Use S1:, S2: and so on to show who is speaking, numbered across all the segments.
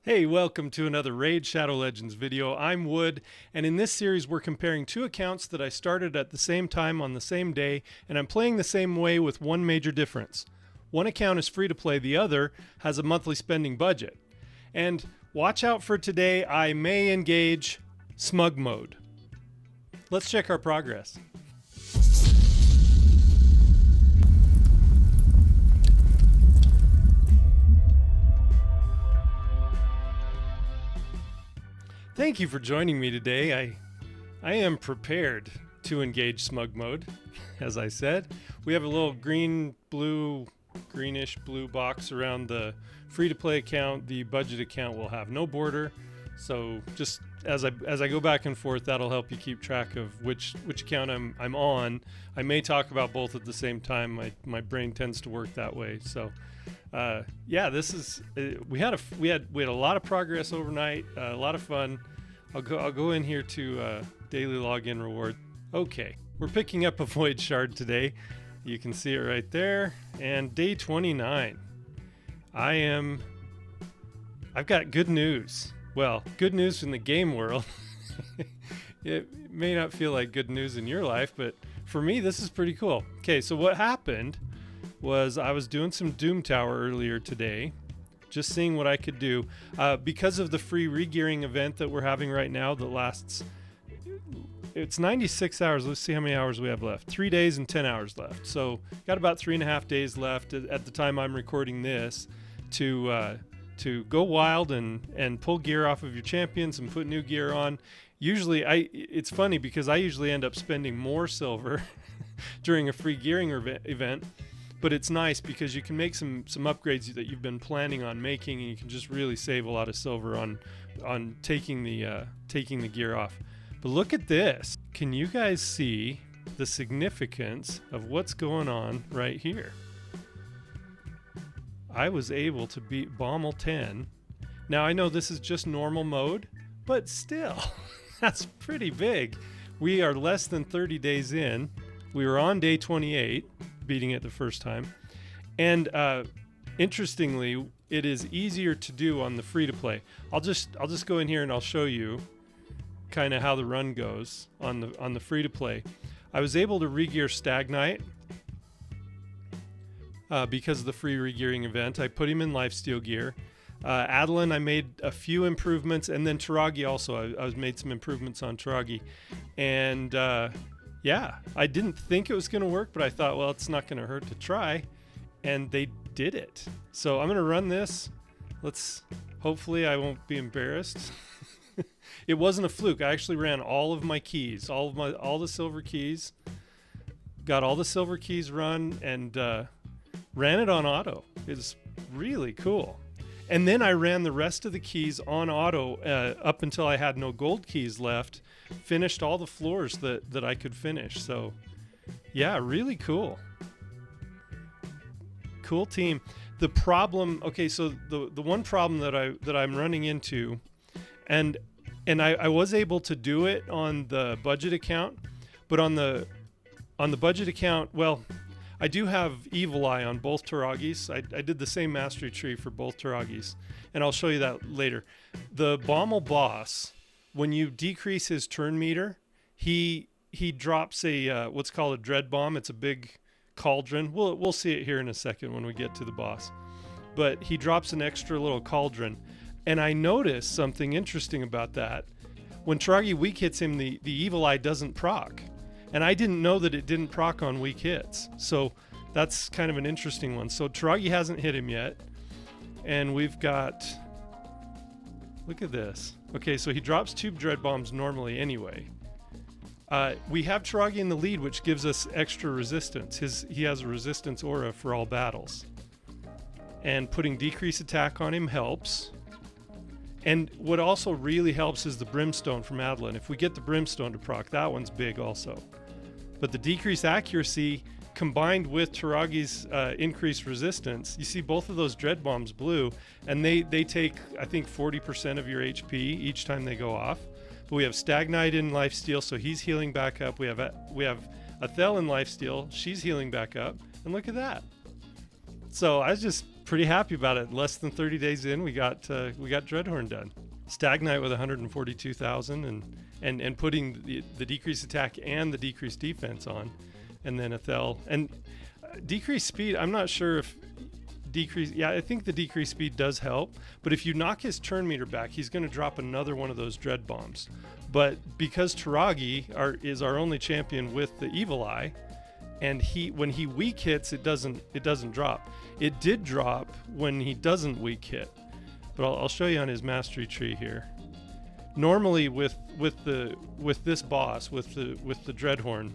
S1: Hey, welcome to another Raid Shadow Legends video. I'm Wood, and in this series we're comparing two accounts that I started at the same time on the same day, and I'm playing the same way with one major difference. One account is free to play, the other has a monthly spending budget. And watch out for today, I may engage smug mode. Let's check our progress. Thank you for joining me today. I am prepared to engage smug mode, as I said. We have a little greenish blue box around the free-to-play account. The budget account will have no border. So just as I go back and forth, that'll help you keep track of which account I'm on. I may talk about both at the same time. My brain tends to work that way. So yeah, this is we had a lot of progress overnight, a lot of fun. I'll go in here to daily login reward. Okay, we're picking up a void shard today. You can see it right there. And day 29. I've got good news. Well, good news in the game world. It may not feel like good news in your life, but for me, this is pretty cool. Okay, so what happened was I was doing some Doom Tower earlier today, just seeing what I could do. Because of the free regearing event that we're having right now that lasts, it's 96 hours. Let's see how many hours we have left. 3 days and 10 hours left. So got about 3.5 days left at the time I'm recording this to go wild and pull gear off of your champions and put new gear on. Usually, it's funny because I usually end up spending more silver during a free gearing event. But it's nice because you can make some upgrades that you've been planning on making, and you can just really save a lot of silver on taking the gear off. But look at this. Can you guys see the significance of what's going on right here? I was able to beat Bommal 10. Now I know this is just normal mode, but still, that's pretty big. We are less than 30 days in. We were on day 28. Beating it the first time, and interestingly, it is easier to do on the free to play. I'll just go in here and I'll show you kind of how the run goes on the free to play. I was able to regear Stagnite because of the free regearing event. I put him in lifesteal gear. Adeline, I made a few improvements, and then Taragi also. I made some improvements on Taragi, and yeah, I didn't think it was going to work, but I thought, well, it's not going to hurt to try. And they did it. So I'm going to run this. Hopefully I won't be embarrassed. It wasn't a fluke. I actually ran all of my keys, all the silver keys. Got all the silver keys run and ran it on auto. It's really cool. And then I ran the rest of the keys on auto up until I had no gold keys left. Finished all the floors that I could finish. So yeah, really cool. Cool team. The problem, okay, so the one problem that I'm running into, and I was able to do it on the budget account, but on the budget account, well, I do have Evil Eye on both Taragis. I did the same mastery tree for both Taragis, and I'll show you that later. The Bommal boss, when you decrease his turn meter, he drops a what's called a dread bomb. It's a big cauldron. We'll see it here in a second when we get to the boss. But he drops an extra little cauldron, and I noticed something interesting about that. When Taragi weak hits him, the Evil Eye doesn't proc. And I didn't know that it didn't proc on weak hits. So that's kind of an interesting one. So Taragi hasn't hit him yet. And we've got... Look at this. Okay, so he drops 2 dread bombs normally anyway. We have Taragi in the lead, which gives us extra resistance. He has a resistance aura for all battles. And putting decrease attack on him helps. And what also really helps is the Brimstone from Adeline. If we get the Brimstone to proc, that one's big also. But the decreased accuracy combined with Taragi's increased resistance, you see both of those dread bombs blue, and they take, I think, 40% of your HP each time they go off. But we have Stagnite in lifesteal, so he's healing back up. We have Athel in lifesteal, she's healing back up, and look at that. So I was just pretty happy about it. Less than 30 days in, we got Dreadhorn done. Stagnite with 142,000 and putting the decreased attack and the decreased defense on, and then Ethel and decreased speed. I'm not sure if decrease. Yeah, I think the decreased speed does help, but if you knock his turn meter back, he's going to drop another one of those dread bombs. But because Taragi is our only champion with the Evil Eye, and when he weak hits, it doesn't drop. It did drop when he doesn't weak hit, but I'll show you on his mastery tree here. Normally with this boss, with the Dreadhorn,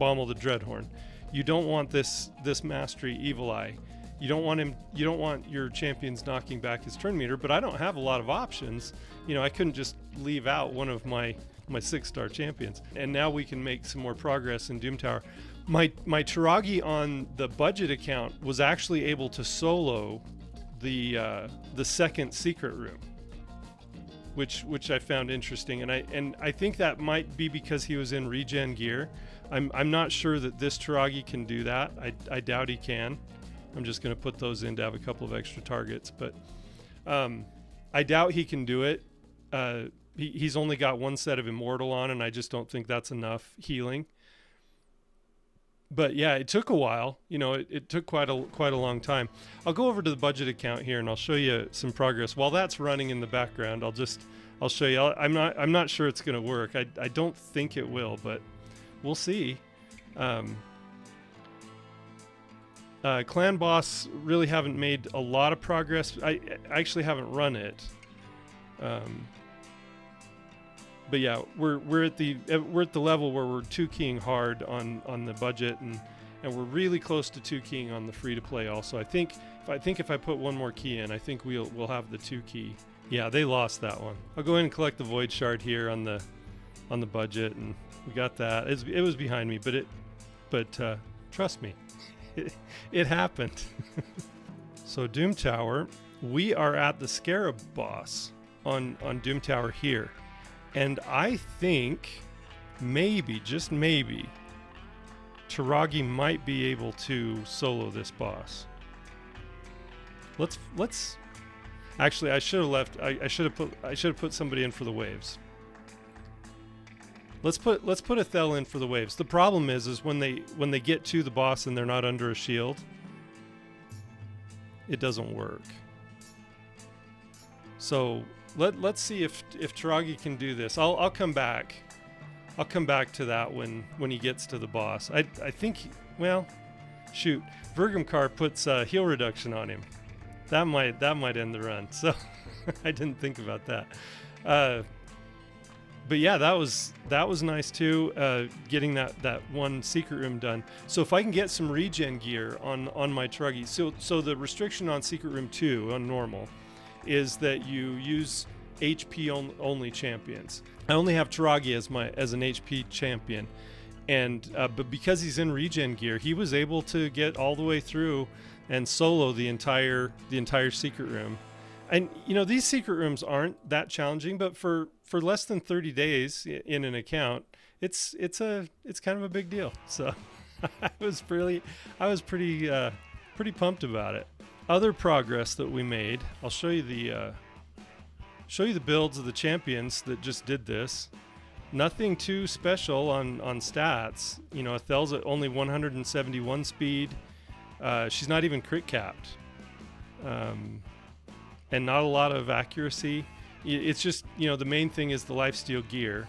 S1: Bommal the Dreadhorn, you don't want this mastery Evil Eye. You don't want your champions knocking back his turn meter, but I don't have a lot of options. I couldn't just leave out one of my 6-star champions. And now we can make some more progress in Doom Tower. My Taragi on the budget account was actually able to solo the second secret room, which I found interesting, and I think that might be because he was in regen gear. I'm not sure that this Taragi can do that. I doubt he can. I'm just going to put those in to have a couple of extra targets, but I doubt he can do it. He's only got one set of Immortal on, and I just don't think that's enough healing. But yeah, it took a while. It took quite a long time. I'll go over to the budget account here, and I'll show you some progress. While that's running in the background, I'll show you. I'm not sure it's going to work. I don't think it will, but we'll see. Clan boss really haven't made a lot of progress. I actually haven't run it. But yeah, we're at the level where we're 2-keying hard on the budget, and we're really close to 2-keying on the free to play also. I think if I put one more key in, I think we'll have the 2-key. Yeah, they lost that one. I'll go in and collect the void shard here on the budget, and we got that. It was behind me, but trust me, it happened. So Doom Tower, we are at the Scarab boss on Doom Tower here. And I think maybe, just maybe, Taragi might be able to solo this boss. Let's actually, I should have left. I should have put somebody in for the waves. Let's put Ethel in for the waves. The problem is when they get to the boss and they're not under a shield, it doesn't work. So let's see if Taragi can do this. I'll come back. I'll come back to that when he gets to the boss. I think shoot, Vergamkar puts heal reduction on him. That might end the run. So I didn't think about that. But yeah, that was nice too. Getting that one secret room done. So if I can get some regen gear on my Taragi, so the restriction on secret room 2 on normal is that you use HP only champions. I only have Taragi as an HP champion, and but because he's in regen gear, he was able to get all the way through and solo the entire secret room. And these secret rooms aren't that challenging, but for less than 30 days in an account, it's kind of a big deal. So I was pretty pumped about it. Other progress that we made, I'll show you the builds of the champions that just did this. Nothing too special on stats. Ethel's at only 171 speed. She's not even crit capped, and not a lot of accuracy. It's just the main thing is the lifesteal gear.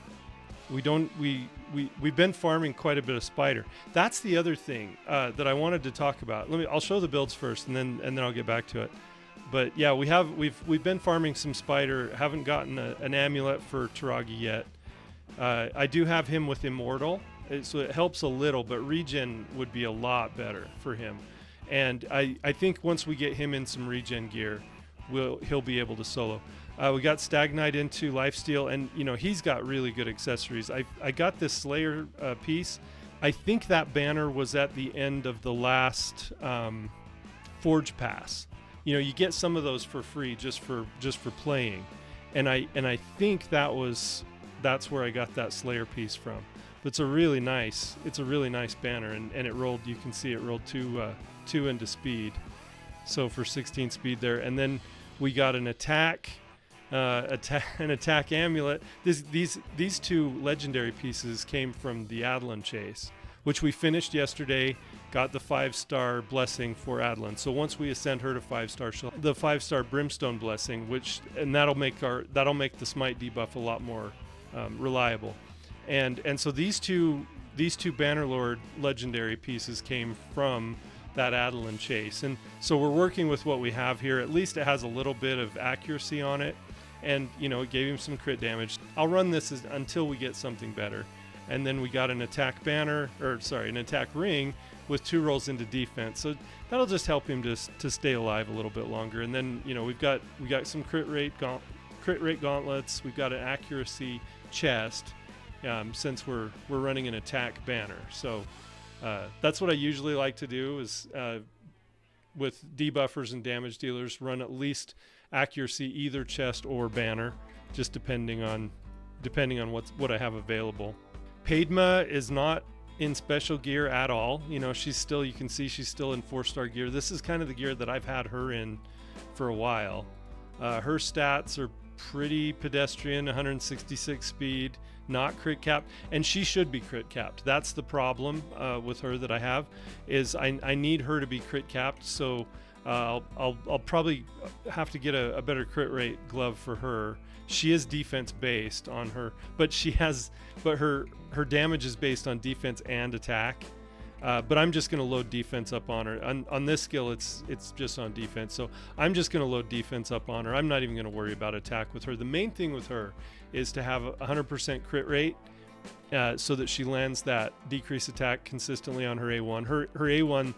S1: We've been farming quite a bit of spider. That's the other thing that I wanted to talk about. I'll show the builds first, and then I'll get back to it. But yeah, we've been farming some spider. Haven't gotten an amulet for Taragi yet. I do have him with Immortal, so it helps a little, but regen would be a lot better for him. And I think once we get him in some regen gear, he'll be able to solo. We got Stagnite into lifesteal, and he's got really good accessories. I got this Slayer piece. I think that banner was at the end of the last Forge Pass. You get some of those for free just for playing, and I think that's where I got that Slayer piece from. But it's a really nice banner, and it rolled. You can see it rolled two into speed. So for 16 speed there, and then we got an attack amulet. These two legendary pieces came from the Adeline chase, which we finished yesterday. Got the 5-star blessing for Adeline. So once we ascend her to 5-star, she'll the 5-star brimstone blessing, and that'll make the smite debuff a lot more reliable. And so these two Bannerlord legendary pieces came from that Adeline chase, and so we're working with what we have here. At least it has a little bit of accuracy on it, and it gave him some crit damage. I'll run this until we get something better. And then we got an attack an attack ring with 2 rolls into defense. So that'll just help him to stay alive a little bit longer. And then we got some crit rate gauntlets. We've got an accuracy chest since we're running an attack banner. So that's what I usually like to do is with debuffers and damage dealers, run at least accuracy either chest or banner, just depending on what I have available. Padma is not in special gear at all. She's still, you can see she's still in 4-star gear. This is kind of the gear that I've had her in for a while. Her stats are pretty pedestrian, 166 speed, not crit capped, and she should be crit capped. That's the problem with her that I have, is I need her to be crit capped. So I'll probably have to get a better crit rate glove for her. She is defense based on her, but her damage is based on defense and attack. But I'm just going to load defense up on her. On this skill, it's just on defense. So I'm just going to load defense up on her. I'm not even going to worry about attack with her. The main thing with her is to have a 100% crit rate, so that she lands that decrease attack consistently on her A1. Her A1,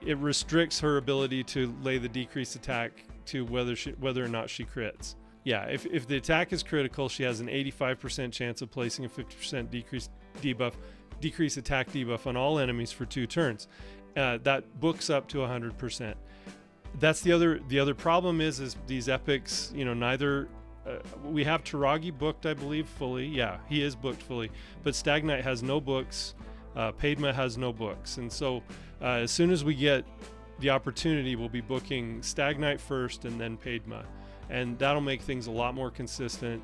S1: it restricts her ability to lay the decrease attack to whether or not she crits. Yeah, if the attack is critical, she has an 85% chance of placing a 50% decrease attack debuff on all enemies for 2 turns. That books up to 100%. That's the other problem is these epics, neither we have Taragi booked, I believe, fully. Yeah, he is booked fully, but Stagnite has no books. Padma has no books, and so as soon as we get the opportunity, we'll be booking Stagnite first and then Padma, and that'll make things a lot more consistent.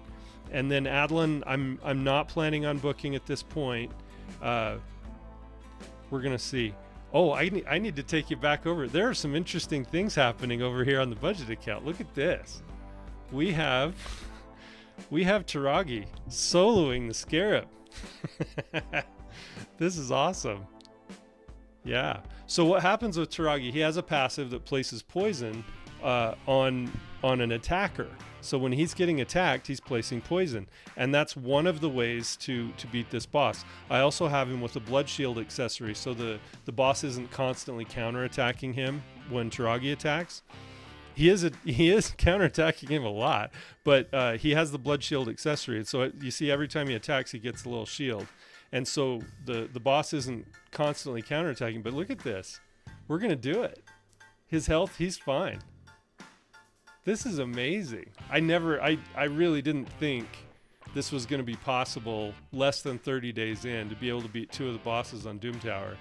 S1: And then Adeline, I'm not planning on booking at this point. We're gonna see. Oh, I need to take you back over. There are some interesting things happening over here on the budget account. Look at this. We have Taragi soloing the Scarab. This is awesome. Yeah. So what happens with Taragi? He has a passive that places poison on an attacker. So when he's getting attacked, he's placing poison, and that's one of the ways to beat this boss. I also have him with a blood shield accessory, so the boss isn't constantly counterattacking him when Taragi attacks. He is counterattacking him a lot, but he has the blood shield accessory, and so you see every time he attacks, he gets a little shield. And so the boss isn't constantly counterattacking, but look at this. We're going to do it. His health, he's fine. This is amazing. I really didn't think this was going to be possible less than 30 days in to be able to beat 2 of the bosses on Doom Tower.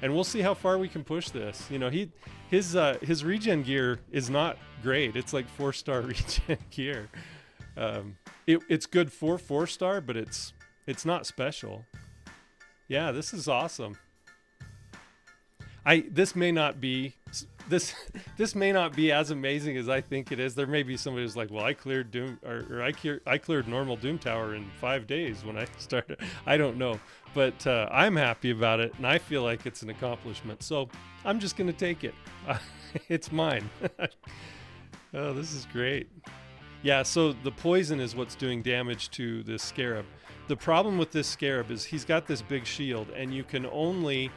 S1: And we'll see how far we can push this. His regen gear is not great. It's like 4-star regen gear. It's good for 4-star, but it's not special. Yeah, this is awesome. This may not be as amazing as I think it is. There may be somebody who's like, well, I cleared Doom or I cleared normal Doom Tower in 5 days when I started. I don't know, but I'm happy about it, and I feel like it's an accomplishment. So I'm just gonna take it. It's mine. Oh, this is great. Yeah, so the poison is what's doing damage to this Scarab. The problem with this Scarab is he's got this big shield, and you can only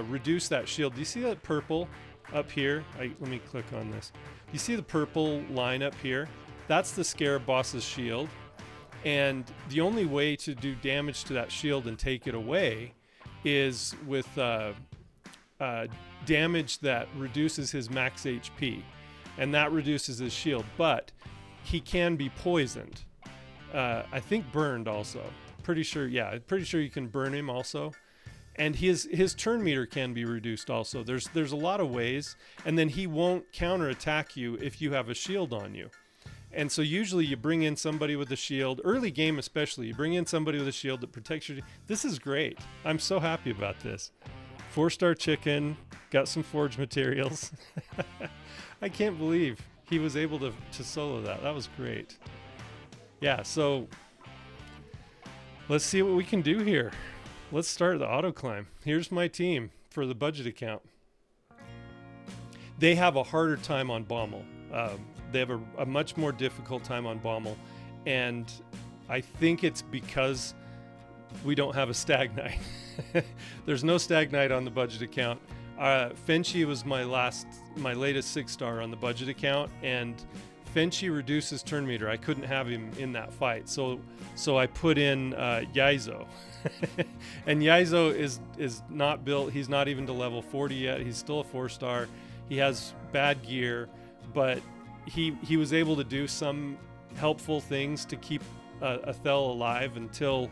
S1: reduce that shield. Do you see that purple up here? Let me click on this. You see the purple line up here? That's the Scarab boss's shield, and the only way to do damage to that shield and take it away is with damage that reduces his max HP, and that reduces his shield, but he can be poisoned. I think burned also. Pretty sure you can burn him also. And his turn meter can be reduced also. There's a lot of ways, and then he won't counterattack you if you have a shield on you. And so usually you bring in somebody with a shield, early game especially, you bring in somebody with a shield that protects you. This is great. I'm so happy about this. 4-star chicken, got some forge materials. I can't believe he was able to solo that. That was great. Yeah, so let's see what we can do here. Let's start the auto climb. Here's my team for the budget account. They have a harder time on Bommal. They have a much more difficult time on Bommal, and I think it's because we don't have a Stag Knight. There's no Stag Knight on the budget account. Fenchi was my latest 6-star on the budget account, and Fenchi reduces turn meter. I couldn't have him in that fight, so I put in Yaizo. And Yaizo is not built. He's not even to level 40 yet. He's still a 4-star. He has bad gear, but he was able to do some helpful things to keep Athel alive until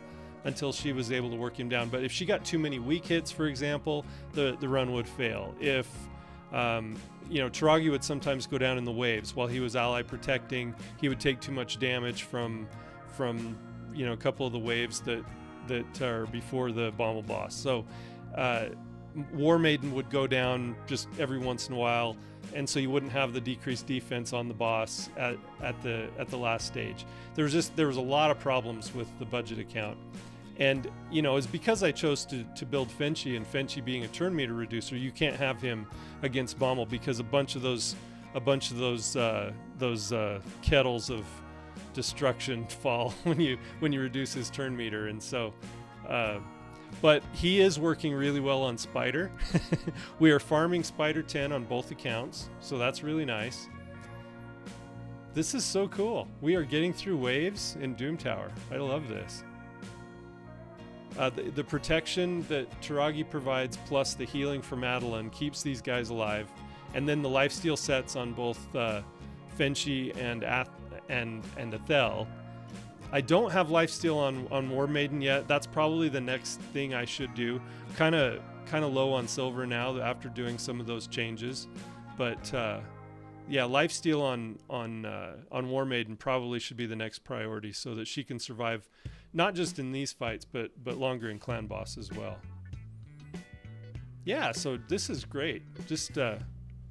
S1: she was able to work him down. But if she got too many weak hits, for example, the run would fail. If Taragi would sometimes go down in the waves while he was ally protecting, he would take too much damage from a couple of the waves that are before the Bommal boss. So War Maiden would go down just every once in a while, and so you wouldn't have the decreased defense on the boss at the last stage. There was a lot of problems with the budget account, and it's because I chose to build Fenchi, and Fenchi being a turn meter reducer, you can't have him against Bommal because a bunch of those kettles of destruction fall when you reduce his turn meter. And so but he is working really well on Spider. We are farming Spider 10 on both accounts, so that's really nice. This is so cool. We are getting through waves in Doom Tower. I love this. The protection that Taragi provides plus the healing from Madeline keeps these guys alive, and then the lifesteal sets on both Fenchi and Athel. I don't have lifesteal on War Maiden yet. That's probably the next thing I should do. Kind of low on silver now after doing some of those changes, but yeah, lifesteal on War Maiden probably should be the next priority so that she can survive not just in these fights but longer in clan boss as well. Yeah, so this is great. Just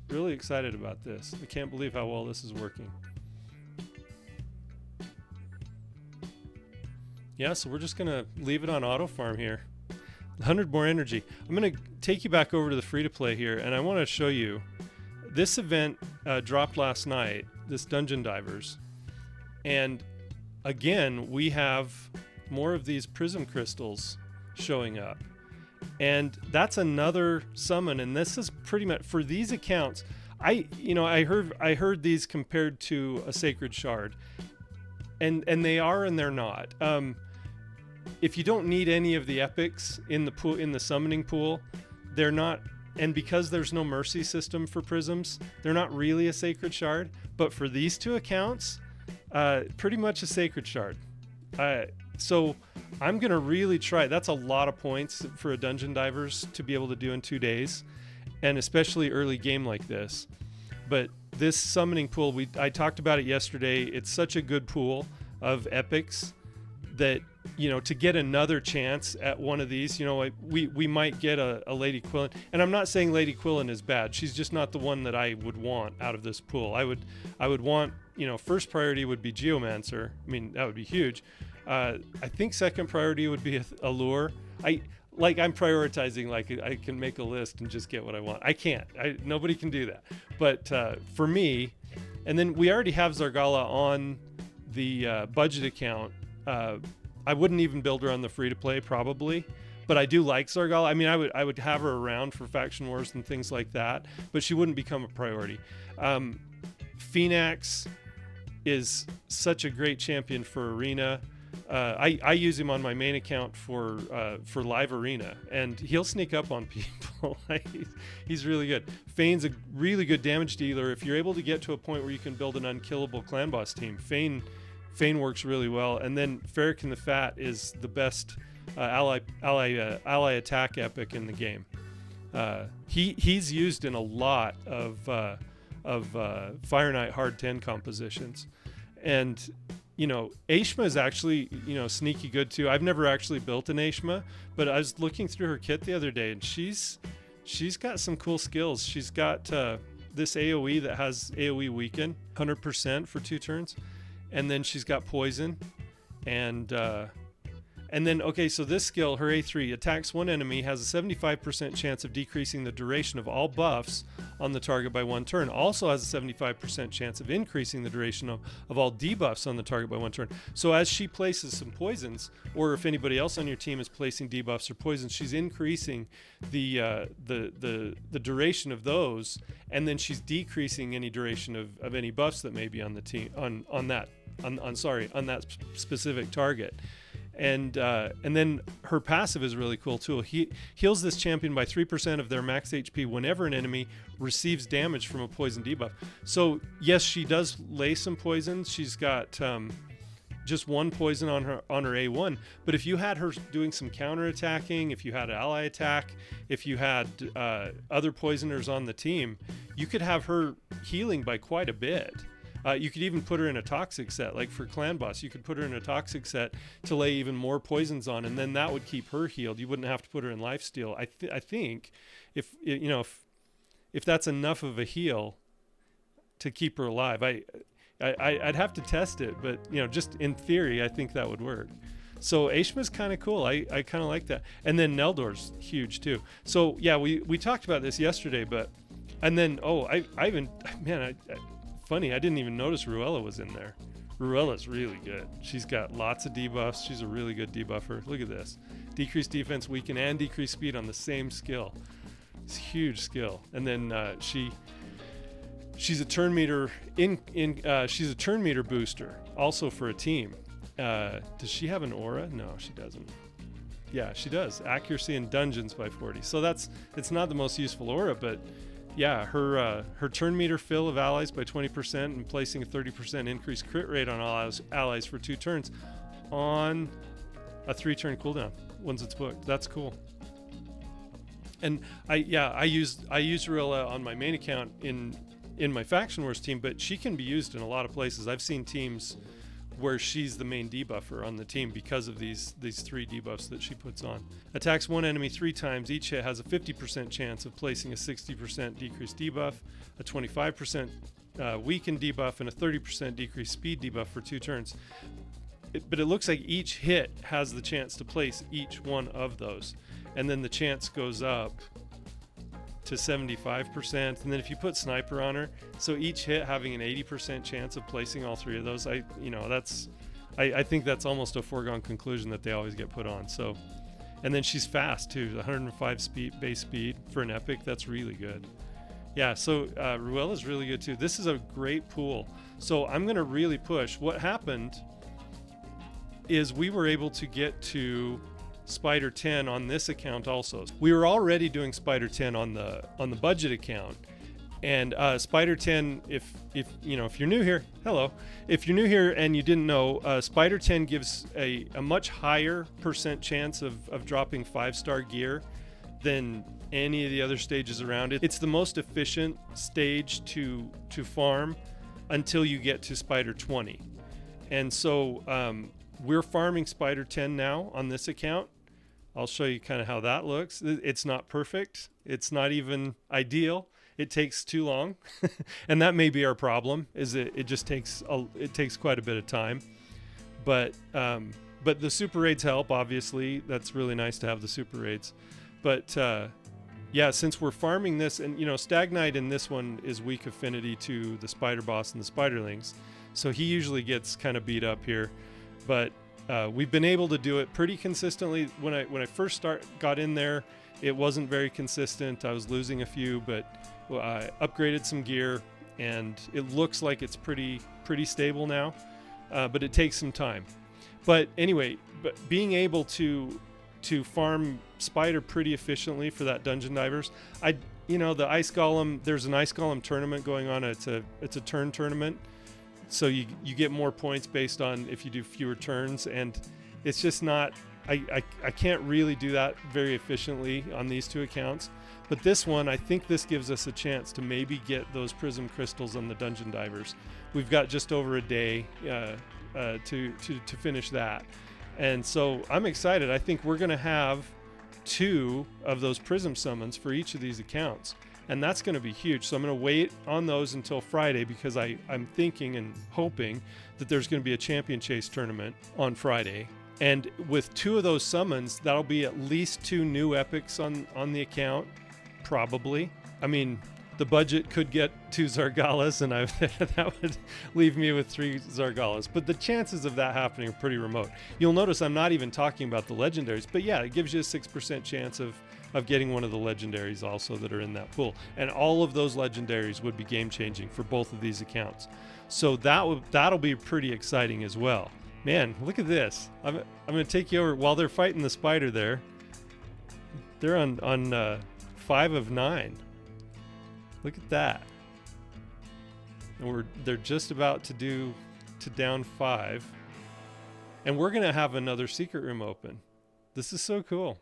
S1: really excited about this. I can't believe how well this is working. Yeah, so we're just going to leave it on auto farm here. 100 more energy. I'm going to take you back over to the free-to-play here, and I want to show you. This event dropped last night, this Dungeon Divers. And again, we have more of these prism crystals showing up. And that's another summon, and this is pretty much, for these accounts, I heard these compared to a sacred shard. And they are and they're not. If you don't need any of the epics in the pool, in the summoning pool, they're not. And because there's no mercy system for prisms, they're not really a sacred shard. But for these two accounts, pretty much a sacred shard. So I'm gonna really try. That's a lot of points for a Dungeon Divers to be able to do in 2 days, and especially early game like this. But this summoning pool, I talked about it yesterday. It's such a good pool of epics that, to get another chance at one of these, we might get a Lady Quillen. And I'm not saying Lady Quillen is bad. She's just not the one that I would want out of this pool. I would want, first priority would be Geomancer. I mean, that would be huge. I think second priority would be Allure. I'm prioritizing, I can make a list and just get what I want. I can't. Nobody can do that. But for me, and then we already have Zargala on the budget account. I wouldn't even build her on the free-to-play probably, but I do like Zargala. I mean, I would have her around for faction wars and things like that, but she wouldn't become a priority. Phoenix is such a great champion for Arena. I use him on my main account for live arena, and he'll sneak up on people. He's really good. Fane's a really good damage dealer. If you're able to get to a point where you can build an unkillable clan boss team, Fane works really well. And then Ferric the Fat is the best ally attack epic in the game. He's used in a lot of Fire Knight Hard 10 compositions, and Aishma is actually sneaky good too. I've never actually built an Aishma, but I was looking through her kit the other day, and she's got some cool skills. She's got this AoE that has AoE weaken 100% for 2 turns, and then she's got poison, and then, okay, so this skill, her A3, attacks one enemy, has a 75% chance of decreasing the duration of all buffs on the target by 1 turn. Also has a 75% chance of increasing the duration of all debuffs on the target by 1 turn. So as she places some poisons, or if anybody else on your team is placing debuffs or poisons, she's increasing the duration of those, and then she's decreasing any duration of any buffs that may be on the team on that specific target. And then her passive is really cool too. He heals this champion by 3% of their max HP whenever an enemy receives damage from a poison debuff. So yes, she does lay some poisons. She's got just 1 poison on her A1. But if you had her doing some counter attacking, if you had ally attack, if you had other poisoners on the team, you could have her healing by quite a bit. You could even put her in a toxic set, like for Clan Boss. You could put her in a toxic set to lay even more poisons on, and then that would keep her healed. You wouldn't have to put her in lifesteal. I think if that's enough of a heal to keep her alive, I'd have to test it, but just in theory, I think that would work. So Aishma's kind of cool. I kind of like that. And then Neldor's huge too. So yeah, we talked about this yesterday, funny, I didn't even notice Ruella was in there. Ruella's really good. She's got lots of debuffs. She's a really good debuffer. Look at this. Decreased defense, weaken, and decreased speed on the same skill. It's a huge skill. And then she's a turn meter she's a turn meter booster also for a team. Does she have an aura? No, she doesn't. Yeah, she does. Accuracy in dungeons by 40. So it's not the most useful aura, but yeah, her turn meter fill of allies by 20% and placing a 30% increased crit rate on allies for 2 turns on a 3-turn cooldown once it's booked. That's cool. And I use Ruella on my main account in my Faction Wars team, but she can be used in a lot of places. I've seen teams where she's the main debuffer on the team because of these 3 debuffs that she puts on. Attacks one enemy 3 times. Each hit has a 50% chance of placing a 60% decreased debuff, a 25% weakened debuff, and a 30% decreased speed debuff for 2 turns. But it looks like each hit has the chance to place each one of those. And then the chance goes up to 75%, and then if you put sniper on her, so each hit having an 80% chance of placing all 3 of those, I think that's almost a foregone conclusion that they always get put on. So, and then she's fast too, 105 base speed for an epic. That's really good. Yeah, so Ruella's really good too. This is a great pool. So I'm gonna really push. What happened is we were able to get to Spider 10 on this account also. We were already doing Spider 10 on the budget account, and Spider 10, if you're new here, hello. If you're new here and you didn't know, Spider 10 gives a much higher percent chance of dropping 5-star gear than any of the other stages around it. It's the most efficient stage to farm until you get to Spider 20, and so we're farming Spider 10 now on this account. I'll show you kind of how that looks. It's not perfect. It's not even ideal. It takes too long. And that may be our problem, is it just takes quite a bit of time. But the super raids help, obviously. That's really nice to have the super raids. But yeah, since we're farming this, and Stag Knight in this one is weak affinity to the spider boss and the spiderlings. So he usually gets kind of beat up here. But we've been able to do it pretty consistently. When I first got in there, it wasn't very consistent. I was losing a few, but I upgraded some gear, and it looks like it's pretty stable now. But it takes some time. But anyway, being able to farm spider pretty efficiently for that dungeon divers, the ice golem. There's an ice golem tournament going on. It's a turn tournament. So you get more points based on if you do fewer turns, and it's just not I can't really do that very efficiently on these two accounts. But this one, I think this gives us a chance to maybe get those prism crystals on the dungeon divers. We've got just over a day to finish that. And so I'm excited. I think we're going to have 2 of those prism summons for each of these accounts. And that's going to be huge. So I'm going to wait on those until Friday, because I'm thinking and hoping that there's going to be a champion chase tournament on Friday. And with 2 of those summons, that'll be at least 2 new epics on the account. Probably. I mean, the budget could get 2 Zargalas, and that would leave me with 3 Zargalas. But the chances of that happening are pretty remote. You'll notice I'm not even talking about the legendaries, but yeah, it gives you a 6% chance of getting one of the legendaries also that are in that pool. And all of those legendaries would be game-changing for both of these accounts. So that'll be pretty exciting as well. Man, look at this. I'm going to take you over while they're fighting the spider there. They're on 5 of 9. Look at that. And they're just about to down 5. And we're going to have another secret room open. This is so cool.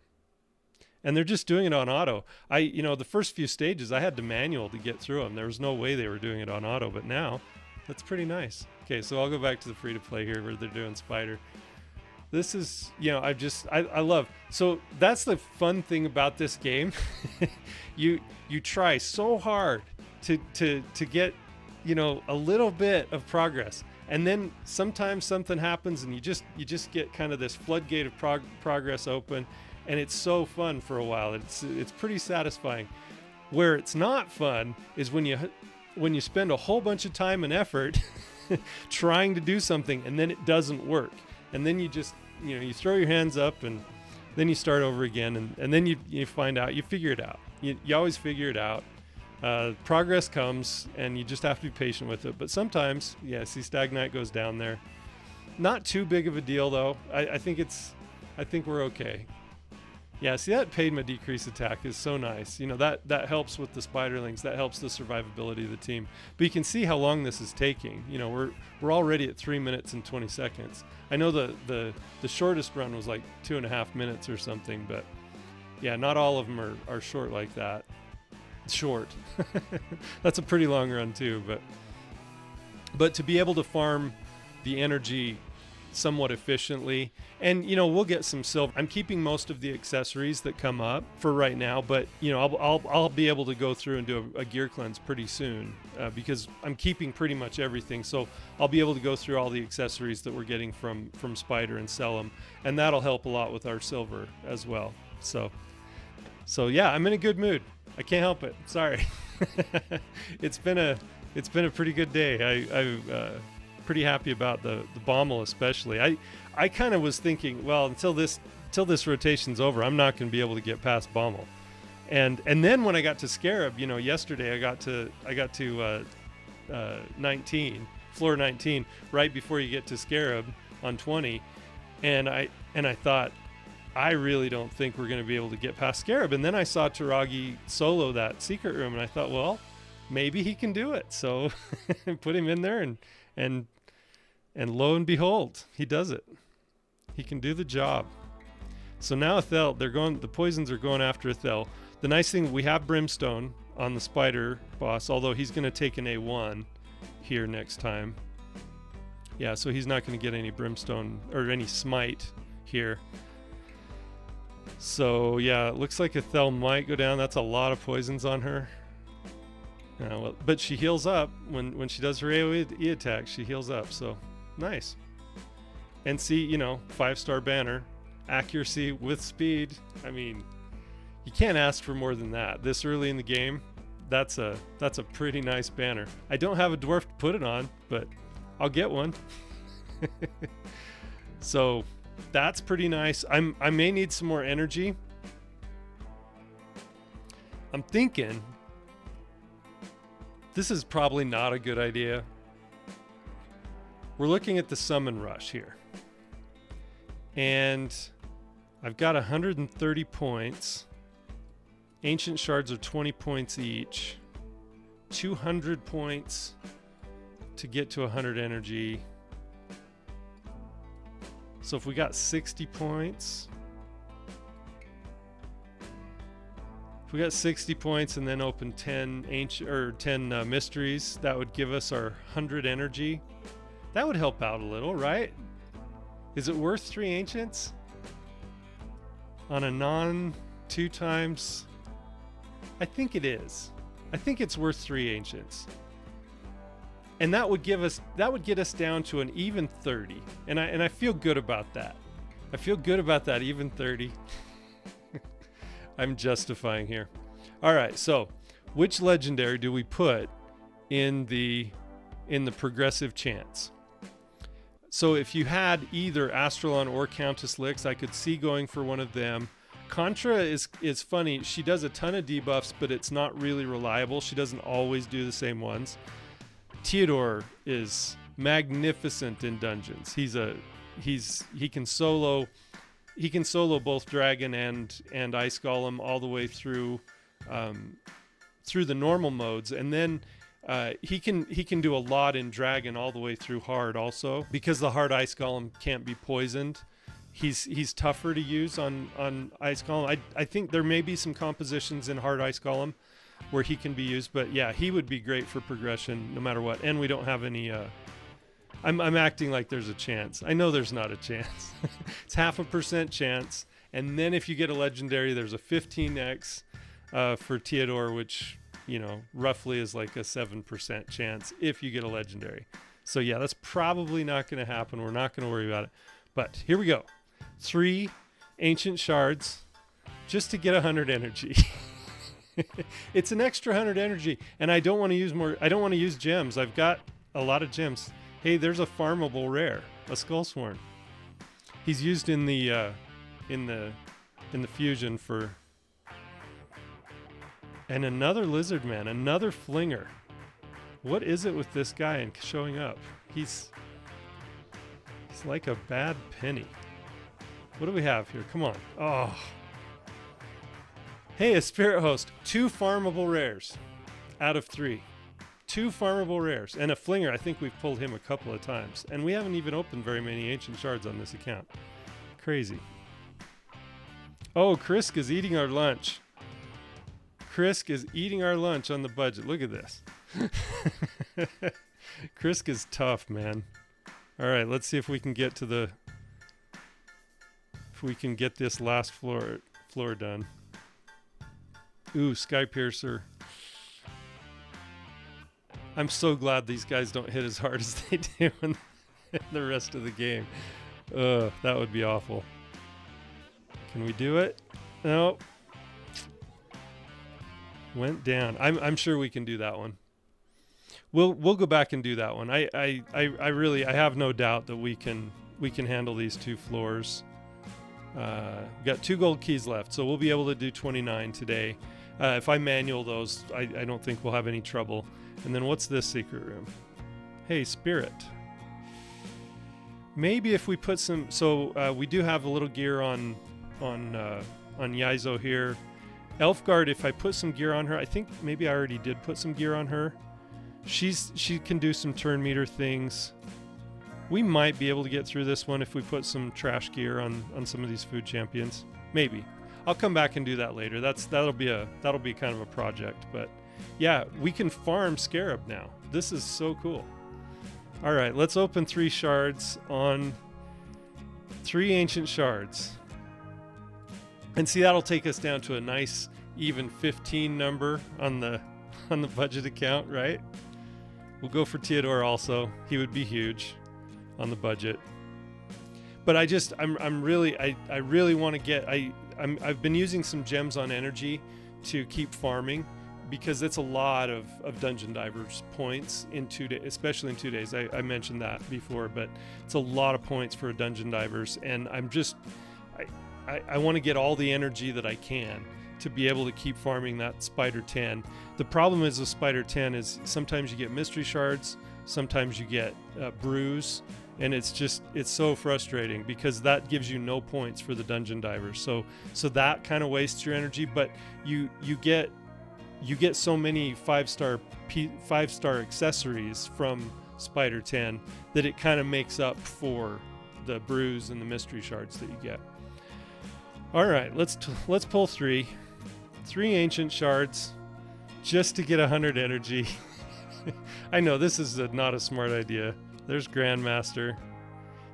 S1: And they're just doing it on auto. The first few stages I had to manual to get through them. There was no way they were doing it on auto, but now that's pretty nice. Okay, so I'll go back to the free to play here where they're doing spider. This is, I love. So that's the fun thing about this game. You try so hard to get, a little bit of progress, and then sometimes something happens, and you just get kind of this floodgate of progress open, and it's so fun for a while. It's pretty satisfying. Where it's not fun is when you spend a whole bunch of time and effort trying to do something, and then it doesn't work, and then you just you throw your hands up, and then you start over again, and then you find out, you figure it out. You always figure it out. Progress comes, and you just have to be patient with it. But sometimes, see, Stagnite goes down there. Not too big of a deal, though. I think we're okay. Yeah, see, that paid my decrease attack is so nice. That helps with the spiderlings. That helps the survivability of the team. But you can see how long this is taking. We're already at 3 minutes and 20 seconds. I know the shortest run was like 2.5 minutes or something, but yeah, not all of them are short like that. Short. That's a pretty long run too, but to be able to farm the energy somewhat efficiently, and we'll get some silver. I'm keeping most of the accessories that come up for right now, but I'll be able to go through and do a gear cleanse pretty soon, because I'm keeping pretty much everything. So I'll be able to go through all the accessories that we're getting from Spider and sell them, and that'll help a lot with our silver as well. So yeah, I'm in a good mood. I can't help it. Sorry. It's been a pretty good day. I'm pretty happy about the Bommal especially. I kind of was thinking, well, until this rotation's over, I'm not going to be able to get past Bommal. And then when I got to Scarab, yesterday I got to 19, floor 19, right before you get to Scarab on 20, and I thought, I really don't think we're going to be able to get past Scarab. And then I saw Taragi solo that secret room, and I thought, well, maybe he can do it. So put him in there, and lo and behold, he does it. He can do the job. So now Ethel, the poisons are going after Ethel. The nice thing, we have Brimstone on the spider boss, although he's going to take an A1 here next time. Yeah, so he's not going to get any Brimstone or any smite here. So yeah, it looks like Ethel might go down. That's a lot of poisons on her. But she heals up when she does her AoE attack. She heals up, so nice. And see, 5-star banner, accuracy with speed. I mean, you can't ask for more than that. This early in the game, that's a pretty nice banner. I don't have a dwarf to put it on, but I'll get one. So that's pretty nice. I may need some more energy. I'm thinking this is probably not a good idea. We're looking at the summon rush here. And I've got 130 points. Ancient shards are 20 points each. 200 points to get to 100 energy. So if we got 60 points, and then open 10 ancient or 10 mysteries, that would give us our 100 energy. That would help out a little, right? Is it worth 3 ancients on a non 2 times? I think it is. I think it's worth 3 ancients. And that would get us down to an even 30. And I feel good about that. I feel good about that even 30. I'm justifying here. All right, so which legendary do we put in the progressive chance? So if you had either Astralon or Countess Lix, I could see going for one of them. Contra is funny. She does a ton of debuffs, but it's not really reliable. She doesn't always do the same ones. Theodore is magnificent in dungeons. He can solo both dragon and ice golem all the way through the normal modes, and then he can do a lot in dragon all the way through hard also, because the hard ice golem can't be poisoned. He's tougher to use on ice golem. I think there may be some compositions in hard ice golem where he can be used, but yeah, he would be great for progression no matter what. And we don't have any I'm acting like there's a chance. I know there's not a chance. It's 0.5% chance, and then if you get a legendary, there's a 15x for Theodore, which, you know, roughly is like a 7% chance if you get a legendary. So yeah, that's probably not going to happen. We're not going to worry about it. But here we go. 3 ancient shards just to get 100 energy. It's an extra 100 energy, and I don't want to use more. I don't want to use gems. I've got a lot of gems. Hey, there's a farmable rare, a Skullsworn. He's used in the fusion for. And another lizard man, another flinger. What is it with this guy and showing up? He's like a bad penny. What do we have here? Come on. Oh. Hey, a spirit host. 2 farmable rares out of 3. 2 farmable rares. And a flinger. I think we've pulled him a couple of times. And we haven't even opened very many ancient shards on this account. Crazy. Oh, Krisk is eating our lunch. Krisk is eating our lunch on the budget. Look at this. Krisk is tough, man. All right, let's see if we can get to if we can get this last floor done. Ooh, Skypiercer. I'm so glad these guys don't hit as hard as they do in the rest of the game. That would be awful. Can we do it? No. Went down. I'm sure we can do that one. We'll go back and do that one. I really have no doubt that we can handle these 2 floors. We've got 2 gold keys left, so we'll be able to do 29 today. If I manual those, I don't think we'll have any trouble. And then what's this secret room? Hey, spirit. Maybe if we put some, so we do have a little gear on Yaizo here. Elfguard, if I put some gear on her, I think maybe I already did put some gear on her. She can do some turn meter things. We might be able to get through this one if we put some trash gear on some of these food champions. Maybe. I'll come back and do that later. That'll be kind of a project, but yeah, we can farm Scarab now. This is so cool. All right, let's open 3 shards on 3 ancient shards. And see, that'll take us down to a nice even 15 number on the budget account, right? We'll go for Theodore also. He would be huge on the budget. But I really want to get I've been using some gems on energy to keep farming, because it's a lot of Dungeon Divers points in 2 days, especially in 2 days. I mentioned that before, but it's a lot of points for a Dungeon Divers, and I want to get all the energy that I can to be able to keep farming that Spider 10. The problem is with Spider 10 is sometimes you get mystery shards, sometimes you get brews, and it's so frustrating because that gives you no points for the Dungeon Divers. So that kind of wastes your energy, but you get so many 5-star accessories from Spider 10 that it kind of makes up for the bruise and the mystery shards that you get. All right, let's pull three ancient shards just to get 100 energy. I know this is not a smart idea. There's Grandmaster.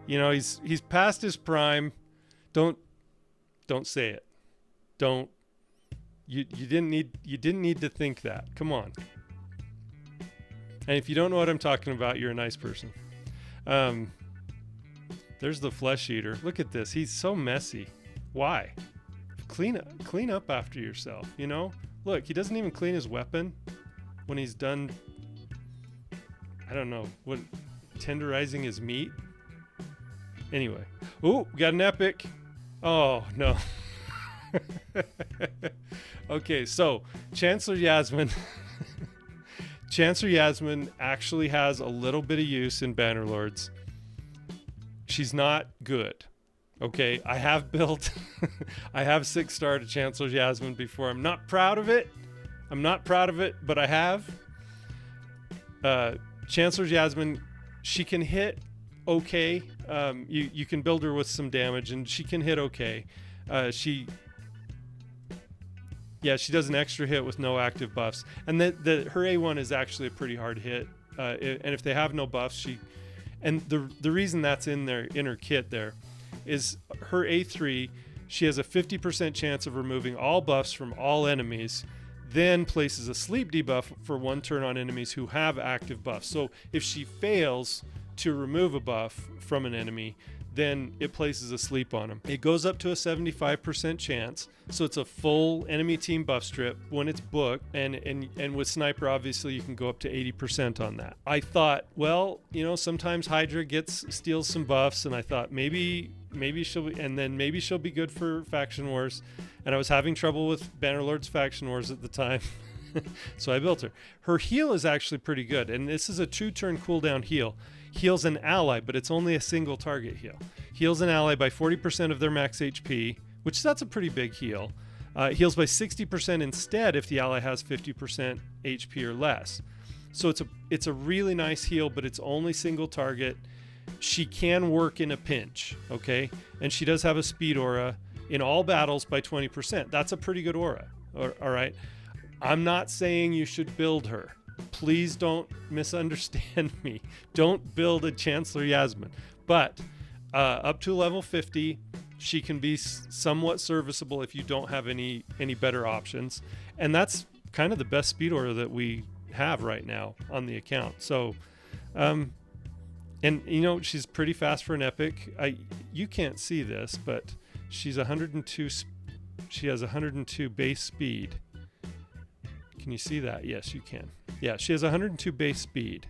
S1: You know, he's past his prime. Don't say it. Don't. You didn't need to think that. Come on. And if you don't know what I'm talking about, you're a nice person. There's the flesh eater. Look at this. He's so messy. Why? Clean up after yourself, you know? Look, he doesn't even clean his weapon when he's done, I don't know, what, tenderizing his meat? Anyway. Ooh, we got an epic. Oh, no. Okay, so Chancellor Yasmin. Chancellor Yasmin actually has a little bit of use in Bannerlords. She's not good. Okay, I have built, I have 6-starred Chancellor Yasmin before. I'm not proud of it, but I have. Chancellor Yasmin, she can hit okay. You can build her with some damage, and she can hit okay. She does an extra hit with no active buffs, and her A1 is actually a pretty hard hit. And if they have no buffs, and the reason that's in her kit there is her A3. She has a 50% chance of removing all buffs from all enemies, then places a sleep debuff for 1 turn on enemies who have active buffs. So if she fails to remove a buff from an enemy, then it places a sleep on them. It goes up to a 75% chance, so it's a full enemy team buff strip when it's booked, and with Sniper, obviously, you can go up to 80% on that. I thought, well, you know, sometimes Hydra steals some buffs, and I thought maybe she'll be good for Faction Wars, and I was having trouble with Bannerlord's Faction Wars at the time. So I built her. Her heal is actually pretty good, and this is a 2-turn cooldown heal. Heals an ally, but it's only a single target heal. Heals an ally by 40% of their max HP, which that's a pretty big heal. Heals by 60% instead if the ally has 50% HP or less. So it's a really nice heal, but it's only single target. She can work in a pinch, okay? And she does have a speed aura in all battles by 20%. That's a pretty good aura, all right? I'm not saying you should build her. Please don't misunderstand me. Don't build a Chancellor Yasmin. But up to level 50, she can be somewhat serviceable if you don't have any better options. And that's kind of the best speed aura that we have right now on the account. So, and you know, she's pretty fast for an epic. You can't see this, but she's 102. She has 102 base speed. Can you see that? Yes, you can. Yeah, she has 102 base speed.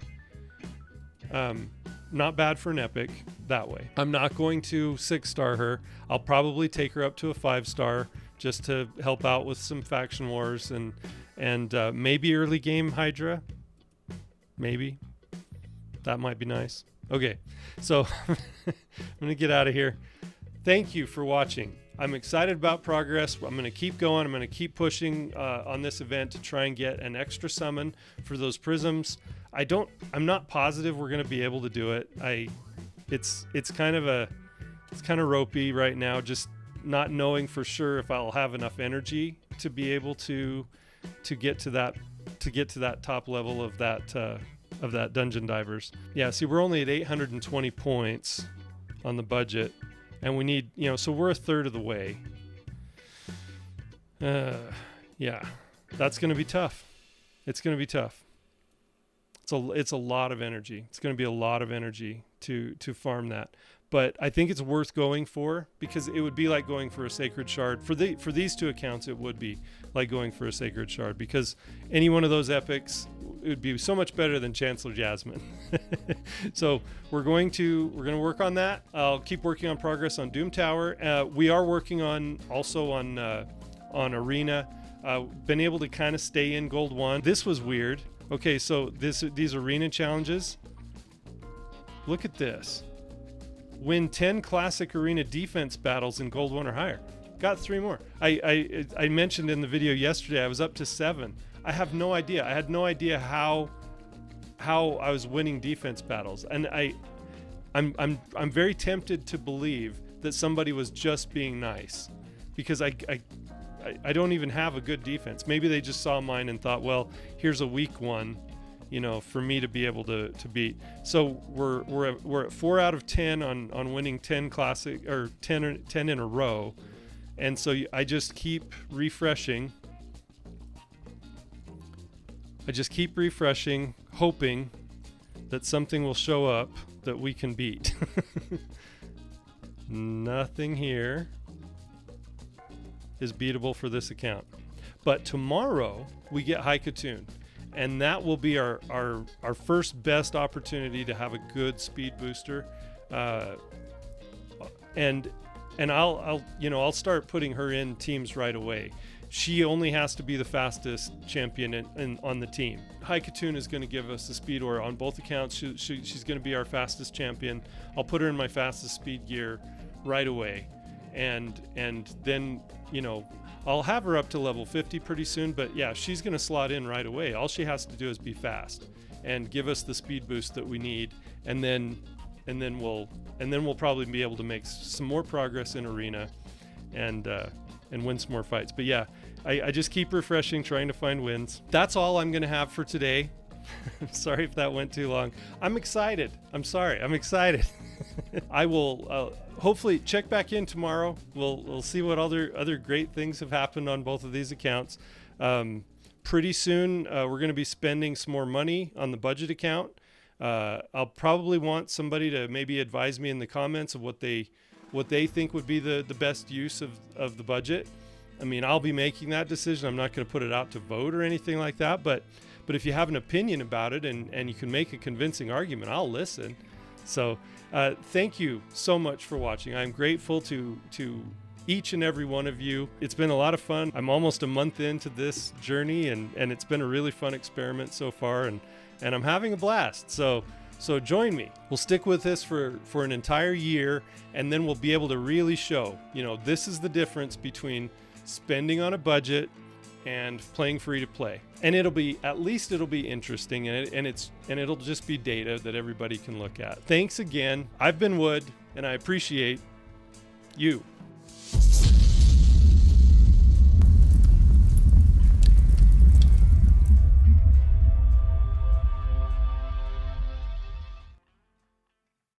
S1: Not bad for an epic that way. I'm not going to 6-star her. I'll probably take her up to a 5-star just to help out with some faction wars and maybe early game Hydra. Maybe. That might be nice. Okay, so I'm going to get out of here. Thank you for watching. I'm excited about progress. I'm going to keep going. I'm going to keep pushing on this event to try and get an extra summon for those prisms. I'm not positive we're going to be able to do it. It's kind of ropey right now, just not knowing for sure if I'll have enough energy to be able to get to that top level of that Dungeon Divers. Yeah, see, we're only at 820 points on the budget. And we need, so we're a third of the way. Yeah, that's going to be tough. It's going to be tough. It's a lot of energy. It's going to be a lot of energy to farm that. But I think it's worth going for, because it would be like going for a Sacred Shard. For these 2 accounts, it would be like going for a Sacred Shard, because any one of those epics, it would be so much better than Chancellor Yasmin. So we're going to work on that. I'll keep working on progress on Doom Tower. We are working on Arena. Been able to kind of stay in Gold 1. This was weird. Okay, so these Arena challenges. Look at this. Win 10 classic Arena defense battles in Gold 1 or higher. Got 3 more. I mentioned in the video yesterday I was up to 7. I have no idea. I had no idea how I was winning defense battles. And I'm very tempted to believe that somebody was just being nice, because I don't even have a good defense. Maybe they just saw mine and thought, well, here's a weak one, for me to be able to beat. So we're at 4 out of 10 on winning 10 classic, or 10 in a row. And so I just keep refreshing. Hoping that something will show up that we can beat. Nothing here is beatable for this account. But tomorrow we get Haikatoon, and that will be our first best opportunity to have a good speed booster. And I'll start putting her in teams right away. She only has to be the fastest champion on the team. Haikatoon is going to give us the speed ore on both accounts. She's going to be our fastest champion. I'll put her in my fastest speed gear right away, and then I'll have her up to level 50 pretty soon. But yeah, she's going to slot in right away. All she has to do is be fast and give us the speed boost that we need, and then we'll probably be able to make some more progress in arena and win some more fights. But yeah, I just keep refreshing, trying to find wins. That's all I'm going to have for today. Sorry if that went too long. I'm excited. I'm excited. I will hopefully check back in tomorrow. We'll see what other great things have happened on both of these accounts. Pretty soon, we're going to be spending some more money on the budget account. I'll probably want somebody to maybe advise me in the comments of what they think would be the best use of the budget. I mean, I'll be making that decision. I'm not going to put it out to vote or anything like that. But if you have an opinion about it and you can make a convincing argument, I'll listen. So thank you so much for watching. I'm grateful to each and every one of you. It's been a lot of fun. I'm almost a month into this journey, and it's been a really fun experiment so far, and I'm having a blast. So join me. We'll stick with this for an entire year, and then we'll be able to really show, this is the difference between spending on a budget and playing free to play. And it'll be interesting, and it'll just be data that everybody can look at. Thanks again. I've been Wood, and I appreciate you.